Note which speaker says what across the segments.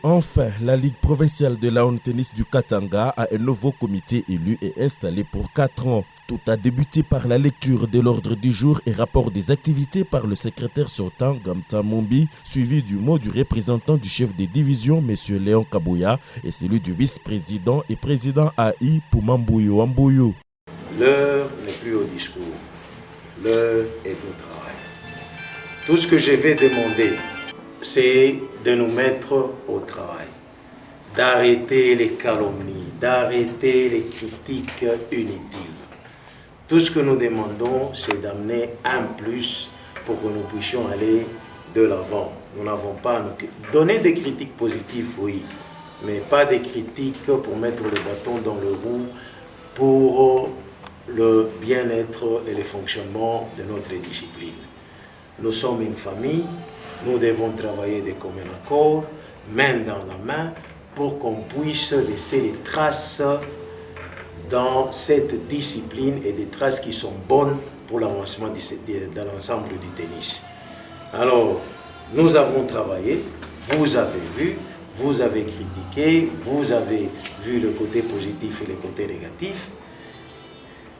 Speaker 1: Enfin, la Ligue provinciale de lawn tennis du Katanga a un nouveau comité élu et installé pour 4 ans. Tout a débuté par la lecture de l'ordre du jour et rapport des activités par le secrétaire sortant Gamta Mumbi, suivi du mot du représentant du chef des divisions, M. Léon Kabouya, et celui du vice-président et président AI Poumambouyo Ambouyo.
Speaker 2: L'heure n'est plus au discours, l'heure est au travail. Tout ce que je vais demander, c'est de nous mettre au travail, d'arrêter les calomnies, d'arrêter les critiques inutiles. Tout ce que nous demandons, c'est d'amener un plus pour que nous puissions aller de l'avant. Nous n'avons pas à nous donner des critiques positives, oui, mais pas des critiques pour mettre le bâton dans le roue pour le bien-être et le fonctionnement de notre discipline. Nous sommes une famille, nous devons travailler de commun accord, main dans la main, pour qu'on puisse laisser les traces dans cette discipline et des traces qui sont bonnes pour l'avancement de l'ensemble du tennis. Alors, nous avons travaillé, vous avez vu, vous avez critiqué, vous avez vu le côté positif et le côté négatif.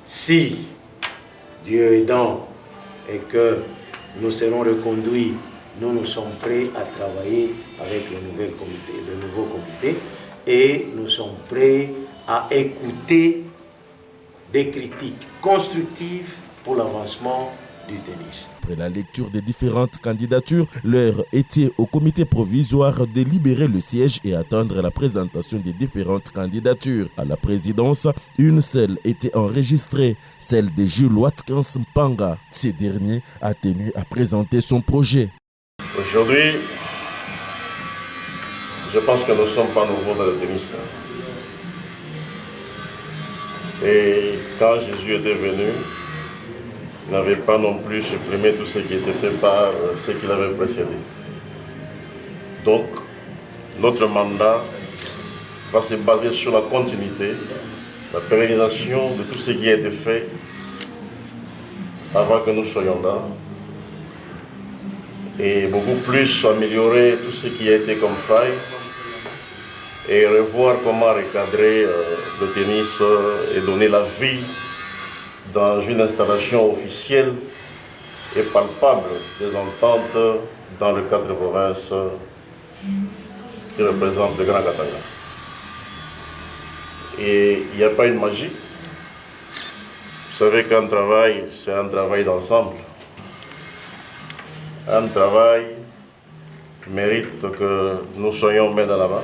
Speaker 2: Si Dieu est aidant et que nous serons reconduits, nous sommes prêts à travailler avec le nouveau comité et nous sommes prêts à écouter des critiques constructives pour l'avancement du tennis.
Speaker 1: Après la lecture des différentes candidatures, l'heure était au comité provisoire de libérer le siège et attendre la présentation des différentes candidatures. À la présidence, une seule était enregistrée, celle de Jules Watkins Mpanga. Ce dernier a tenu à présenter son projet.
Speaker 3: Aujourd'hui, je pense que nous ne sommes pas nouveaux dans le tennis. Et quand Jésus était venu, il n'avait pas non plus supprimé tout ce qui était fait par ceux qui l'avaient précédé. Donc, notre mandat va se baser sur la continuité, la pérennisation de tout ce qui a été fait avant que nous soyons là, et beaucoup plus améliorer tout ce qui a été comme faille et revoir comment recadrer le tennis et donner la vie dans une installation officielle et palpable des ententes dans le cadre de province qui représente le Grand Katanga. Et il n'y a pas une magie. Vous savez qu'un travail, c'est un travail d'ensemble. Un travail mérite que nous soyons main dans la main.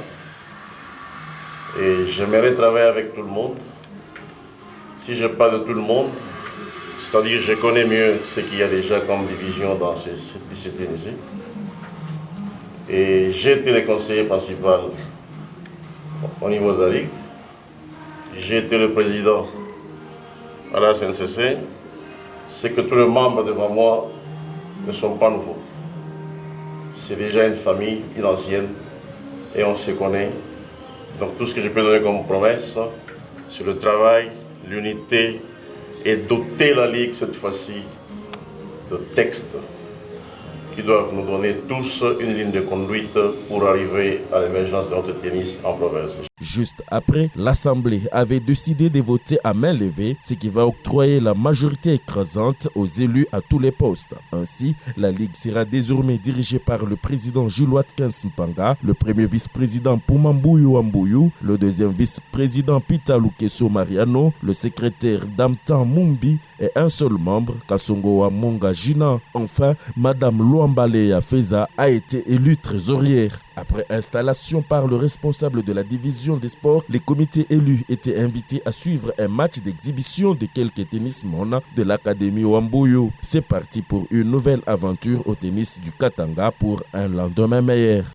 Speaker 3: Et j'aimerais travailler avec tout le monde. Si je parle de tout le monde, c'est-à-dire que je connais mieux ce qu'il y a déjà comme division dans cette discipline ici. Et j'ai été le conseiller principal au niveau de la Ligue. J'ai été le président à la SNCC. C'est que tous les membres devant moi ne sont pas nouveaux. C'est déjà une famille, une ancienne, et on se connaît. Donc tout ce que je peux donner comme promesse, c'est le travail, l'unité, et doter la Ligue cette fois-ci de textes qui doivent nous donner tous une ligne de conduite pour arriver à l'émergence de notre tennis en province.
Speaker 1: Juste après, l'Assemblée avait décidé de voter à main levée, ce qui va octroyer la majorité écrasante aux élus à tous les postes. Ainsi, la Ligue sera désormais dirigée par le président Jules Watkins Mpanga, le premier vice-président Poumambouyo Ambouyo, le deuxième vice-président Pita Lukeso Mariano, le secrétaire Damtan Mumbi et un seul membre, Kasongo Amonga Jina. Enfin, Madame Luambale Feza a été élue trésorière. Après installation par le responsable de la division des sports, les comités élus étaient invités à suivre un match d'exhibition de quelques tennismen de l'Académie Wambuyo. C'est parti pour une nouvelle aventure au tennis du Katanga pour un lendemain meilleur.